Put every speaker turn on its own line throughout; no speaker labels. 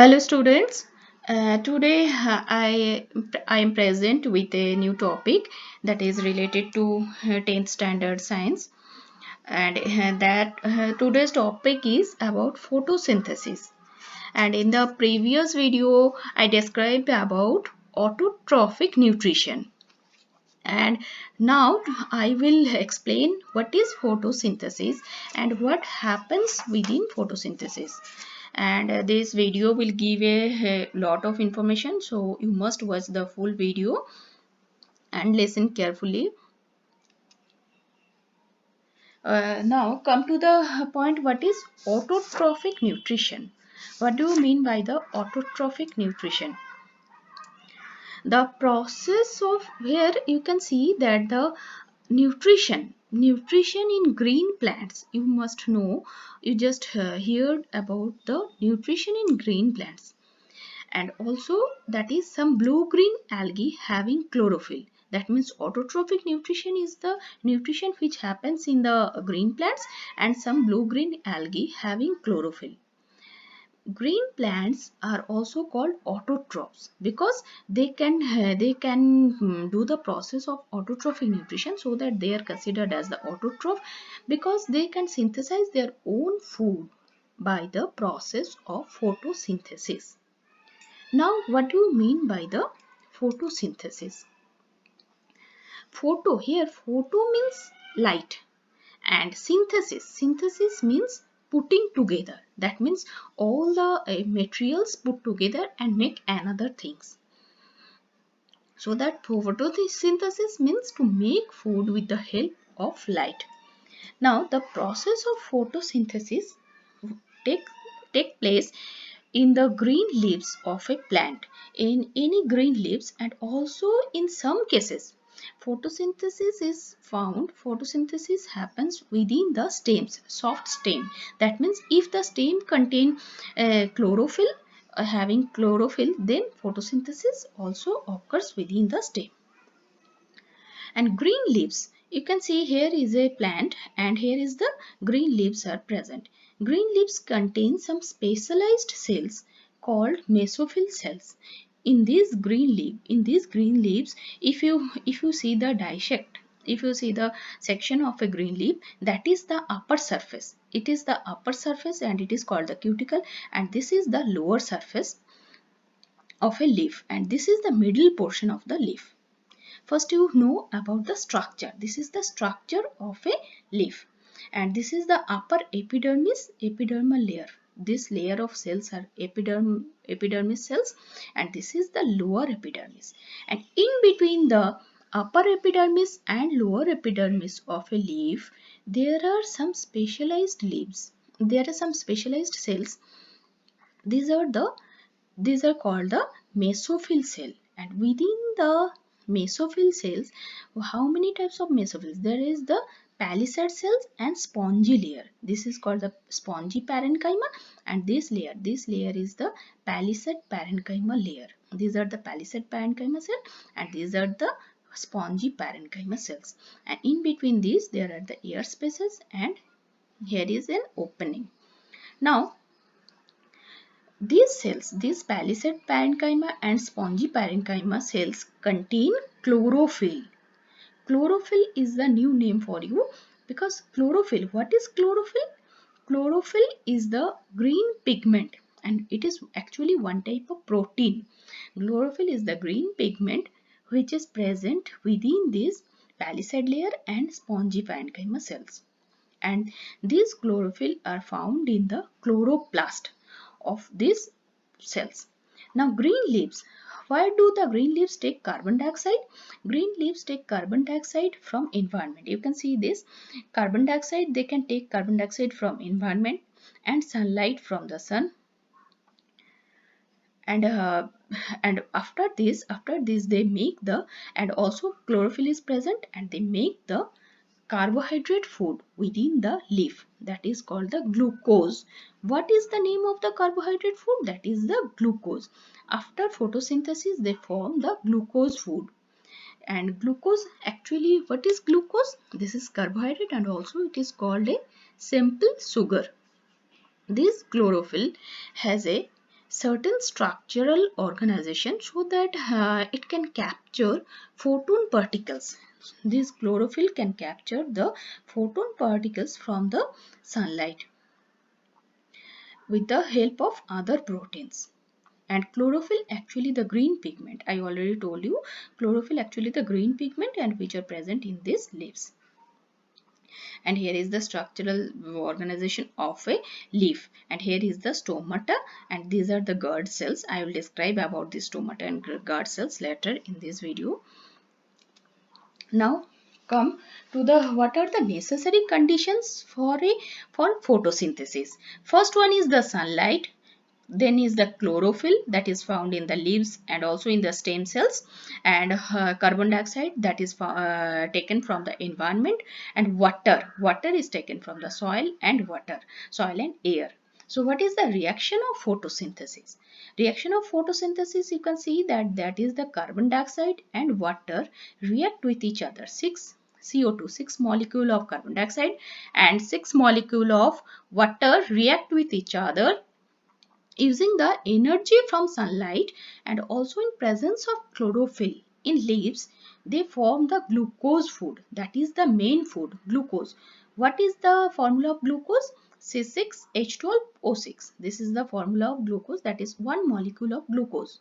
Hello students. Today I am present with a new topic that is related to 10th standard science, and that today's topic is about photosynthesis. And in the previous video I described about autotrophic nutrition, and now I will explain what is photosynthesis and what happens within photosynthesis. And this video will give a lot of information, so you must watch the full video and listen carefully. Now come to the point, what is autotrophic nutrition? What do you mean by the autotrophic nutrition? The process of where you can see that the nutrition in green plants, you must know, you just heard about the nutrition in green plants, and also that is some blue green algae having chlorophyll. That means autotrophic nutrition is the nutrition which happens in the green plants and some blue green algae having chlorophyll. Green plants are also called autotrophs because they can do the process of autotrophic nutrition, so that they are considered as the autotroph because they can synthesize their own food by the process of photosynthesis. Now, what do you mean by the photosynthesis? Photo means light, and synthesis means putting together. That means all the materials put together and make another things. So that photosynthesis means to make food with the help of light. Now the process of photosynthesis take take place in the green leaves of a plant, in any green leaves, and also in some cases photosynthesis happens within the stems, soft stem. That means if the stem contain chlorophyll, having chlorophyll, then photosynthesis also occurs within the stem. And green leaves, you can see here is a plant and here is the green leaves are present. Green leaves contain some specialized cells called mesophyll cells. In these green leaves, if you see the dissect, if you see the section of a green leaf, that is the upper surface. It is the upper surface and it is called the cuticle, and this is the lower surface of a leaf, and this is the middle portion of the leaf. First you know about the structure. This is the structure of a leaf, and this is the upper epidermal layer. This layer of cells are epidermis cells, and this is the lower epidermis. And in between the upper epidermis and lower epidermis of a leaf, there are some specialized leaves. There are some specialized cells. These are called the mesophyll cell. And within the mesophyll cells, how many types of mesophylls? There is the palisade cells and spongy layer. This is called the spongy parenchyma, and this layer is the palisade parenchyma layer. These are the palisade parenchyma cell, and these are the spongy parenchyma cells. And in between these, there are the air spaces, and here is an opening. Now, these cells, these palisade parenchyma and spongy parenchyma cells contain chlorophyll. Chlorophyll is the new name for you because chlorophyll, what is chlorophyll? Chlorophyll is the green pigment, and it is actually one type of protein. Chlorophyll is the green pigment which is present within this palisade layer and spongy parenchyma cells. And these chlorophyll are found in the chloroplast of these cells. Now green leaves. Why do the green leaves take carbon dioxide? Green leaves take carbon dioxide from environment. You can see this carbon dioxide. They can take carbon dioxide from environment and sunlight from the sun. And after this they make the, and also chlorophyll is present, and they make the carbohydrate food within the leaf, that is called the glucose. What is the name of the carbohydrate food? That is the glucose. After photosynthesis they form the glucose food. And glucose, actually what is glucose? This is carbohydrate, and also it is called a simple sugar. This chlorophyll has a Certain structural organization show that it can capture photon particles. This chlorophyll can capture the photon particles from the sunlight with the help of other proteins. And chlorophyll actually the green pigment. I already told you chlorophyll actually the green pigment and which are present in these leaves. And here is the structural organization of a leaf, and here is the stomata, and these are the guard cells. I will describe about the stomata and guard cells later in this video. Now come to the what are the necessary conditions for photosynthesis. First one is the sunlight, then is the chlorophyll that is found in the leaves and also in the stem cells, and carbon dioxide that is taken from the environment, and water is taken from the soil and air. So what is the reaction of photosynthesis? Reaction of photosynthesis, you can see that is the carbon dioxide and water react with each other. 6 molecule of carbon dioxide and 6 molecule of water react with each other using the energy from sunlight, and also in presence of chlorophyll in leaves. They form the glucose food, that is the main food, glucose. What is the formula of glucose? C6H12O6. This is the formula of glucose, that is one molecule of glucose,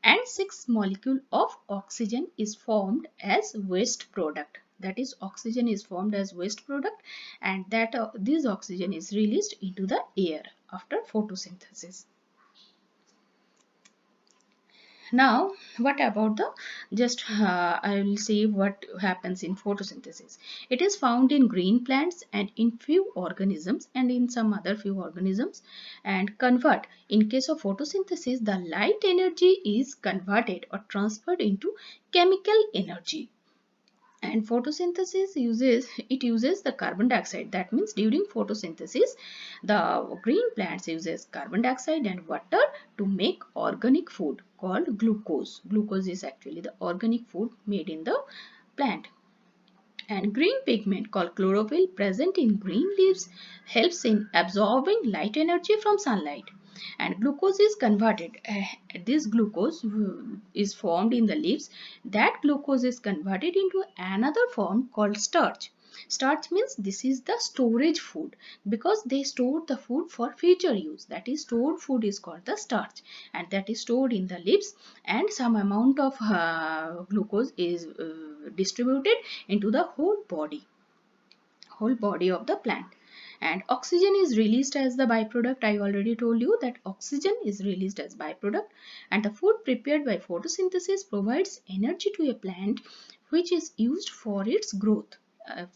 and 6 molecule of oxygen is formed as waste product. That is oxygen is formed as waste product, and that this oxygen is released into the air after photosynthesis. Now what about the I will see what happens in photosynthesis. It is found in green plants and in few organisms and in some other few organisms, and convert in case of photosynthesis the light energy is converted or transferred into chemical energy. And photosynthesis uses the carbon dioxide. That means during photosynthesis the green plants uses carbon dioxide and water to make organic food called glucose. Glucose is actually the organic food made in the plant. And green pigment called chlorophyll present in green leaves helps in absorbing light energy from sunlight, and glucose is converted. This glucose is formed in the leaves. That glucose is converted into another form called starch. Starch means this is the storage food, because they store the food for future use. That is stored food is called the starch, and that is stored in the leaves, and some amount of glucose is distributed into the whole body of the plant. And oxygen is released as the byproduct. I already told you that oxygen is released as byproduct, and the food prepared by photosynthesis provides energy to a plant which is used for its growth. Uh,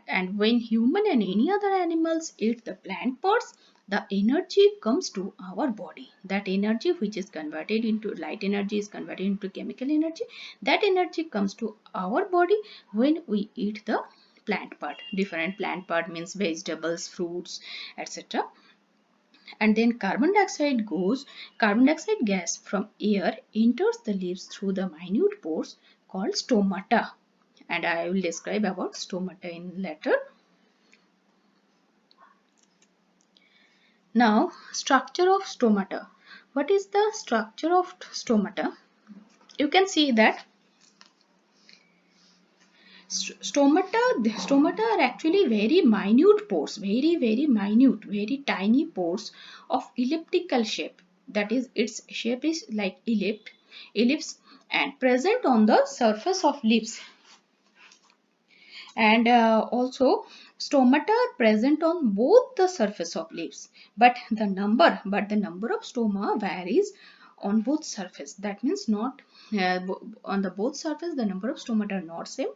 and when human and any other animals eat the plant parts, the energy comes to our body. That energy which is converted into light energy is converted into chemical energy. That energy comes to our body when we eat the plant part. Different plant part means vegetables, fruits, etc. And then carbon dioxide gas from air enters the leaves through the minute pores called stomata, and I will describe about stomata in later. Now structure of stomata. What is the structure of stomata? You can see that stomata are actually very minute pores, very minute, very tiny pores of elliptical shape. That is, its shape is like ellipse, and present on the surface of leaves. And also stomata are present on both the surface of leaves, but the number of stoma varies on both surface. That means not on the both surface the number of stomata are not same,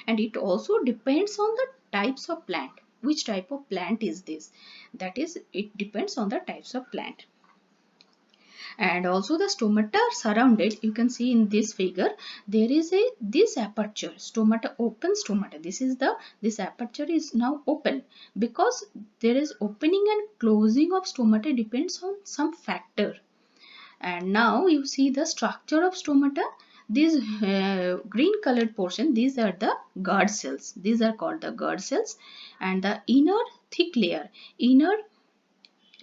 and it also depends on the types of plant. Which type of plant is this? That is, it depends on the types of plant. And also the stomata are surrounded. You can see in this figure there is this aperture, stomata, open stomata. This aperture is now open because there is opening and closing of stomata depends on some factor. And now you see the structure of stomata. These green colored portion, these are the guard cells. These are called the guard cells, and the inner thick layer, inner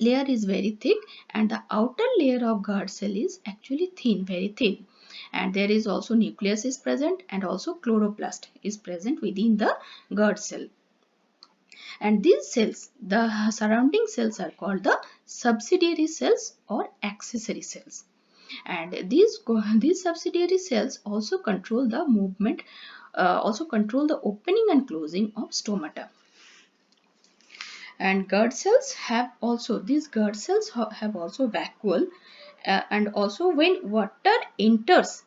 layer is very thick, and the outer layer of guard cell is actually thin, very thin. And there is also nucleus is present, and also chloroplast is present within the guard cell. And these cells, the surrounding cells, are called the subsidiary cells or accessory cells. And these subsidiary cells also control the movement, also control the opening and closing of stomata. And guard cells have also, these guard cells have also vacuole, and also when water enters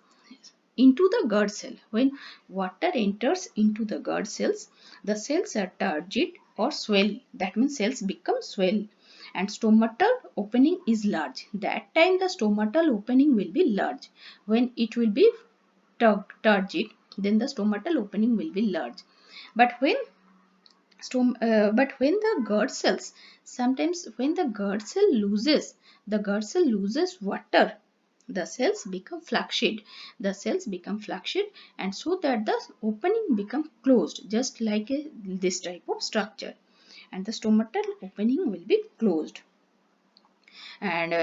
into the guard cell, when water enters into the guard cells, the cells are turgid or swell. That means cells become swell, and stomatal opening is large. That time the stomatal opening will be large. When it will be turgid, then the stomatal opening will be large. But when the guard cells, sometimes when the guard cell loses water, the cells become flaccid. The cells become flaccid, and so that the opening become closed, just like this type of structure, and the stomatal opening will be closed. And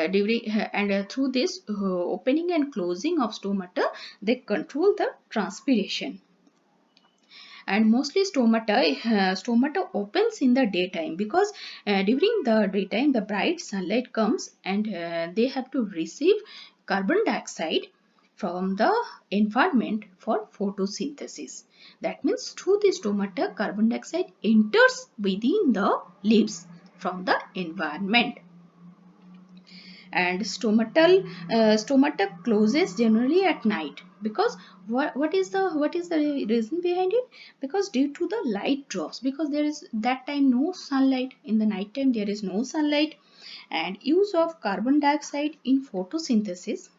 through this opening and closing of stomata, they control the transpiration. And mostly stomata opens in the daytime, because during the daytime the bright sunlight comes, and they have to receive carbon dioxide from the environment for photosynthesis. That means through the stomata carbon dioxide enters within the leaves from the environment. And stomata closes generally at night, because what is the reason behind it? Because due to the light drops, because there is that time no sunlight, in the night time there is no sunlight, and use of carbon dioxide in photosynthesis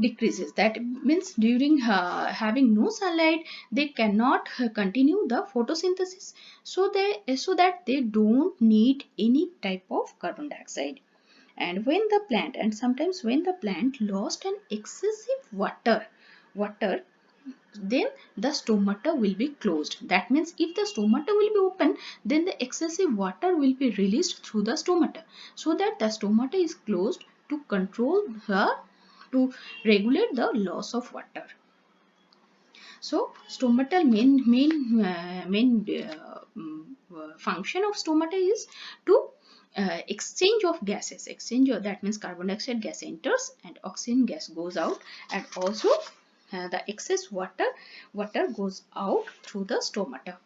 decreases. That means during having no sunlight, they cannot continue the photosynthesis, so that they don't need any type of carbon dioxide. And when the plant, and sometimes when the plant lost an excessive water, then the stomata will be closed. That means if the stomata will be open, then the excessive water will be released through the stomata, so that the stomata is closed to control the, to regulate the loss of water. So stomatal function of stomata is to exchange of gases. That means carbon dioxide gas enters and oxygen gas goes out, and also the excess water goes out through the stomata.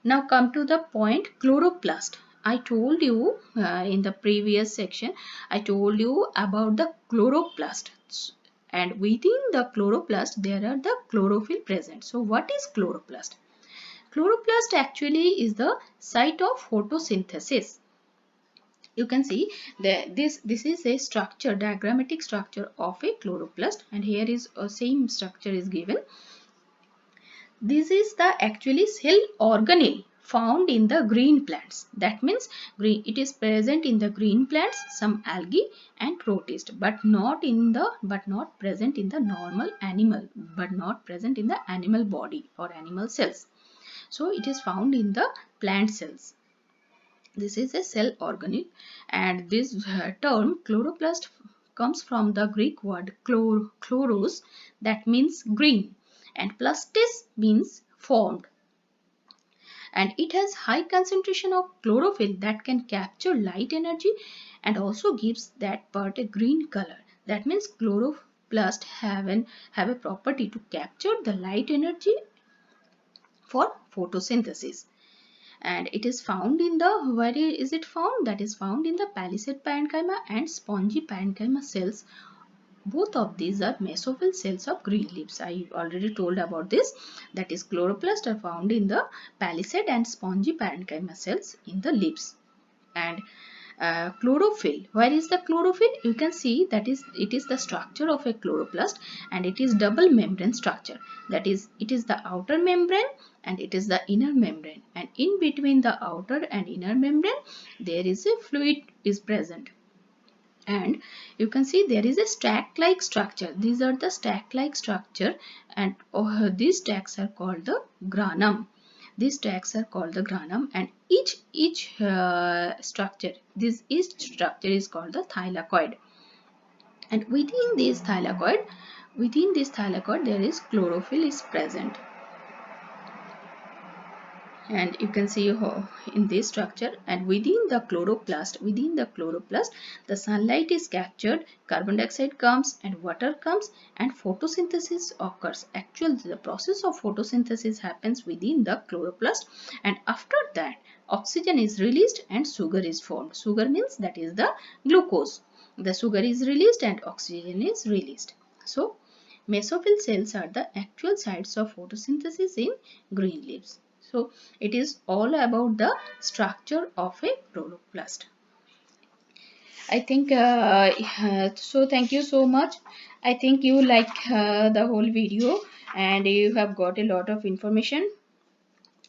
Now come to the point chloroplast. I told you in the previous section, I told you about the chloroplast, and within the chloroplast there are the chlorophyll present. So what is chloroplast? Chloroplast actually is the site of photosynthesis. You can see that this is a structure, diagrammatic structure of a chloroplast, and here is a same structure is given. This is the actually cell organelle found in the green plants. That means green, it is present in the green plants, some algae and protist, but not present in the normal animal, but not present in the animal body or animal cells. So it is found in the plant cells. This is a cell organelle, and this term chloroplast comes from the Greek word chloros, that means green, and plastis means formed. And it has high concentration of chlorophyll that can capture light energy and also gives that part a green color. That means chloroplast have a property to capture the light energy for photosynthesis. And it is found in the, where is it found? That is found in the palisade parenchyma and spongy parenchyma cells. Both of these are mesophyll cells of green leaves. I already told about this. That is chloroplast are found in the palisade and spongy parenchyma cells in the leaves. And chlorophyll, where is the chlorophyll? You can see that it is the structure of a chloroplast, and it is double membrane structure. That is, it is the outer membrane and it is the inner membrane, and in between the outer and inner membrane there is a fluid is present. And you can see there is a stack like structure. These are the stack like structure, and these stacks are called the granum. These tracks are called the granum, and each structure, each structure is called the thylakoid. And within this thylakoid there is chlorophyll is present. And you can see how in this structure, and within the chloroplast the sunlight is captured, carbon dioxide comes and water comes, and photosynthesis occurs. Actually the process of photosynthesis happens within the chloroplast, and after that oxygen is released and sugar is formed. Sugar means that is the glucose. The sugar is released and oxygen is released. So mesophyll cells are the actual sites of photosynthesis in green leaves. So it is all about the structure of a chloroplast. I think so. Thank you so much. I think you like the whole video and you have got a lot of information.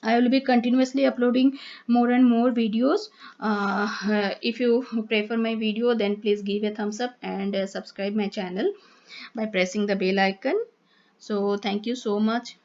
I will be continuously uploading more and more videos. If you prefer my video, then please give a thumbs up and subscribe my channel by pressing the bell icon. So thank you so much.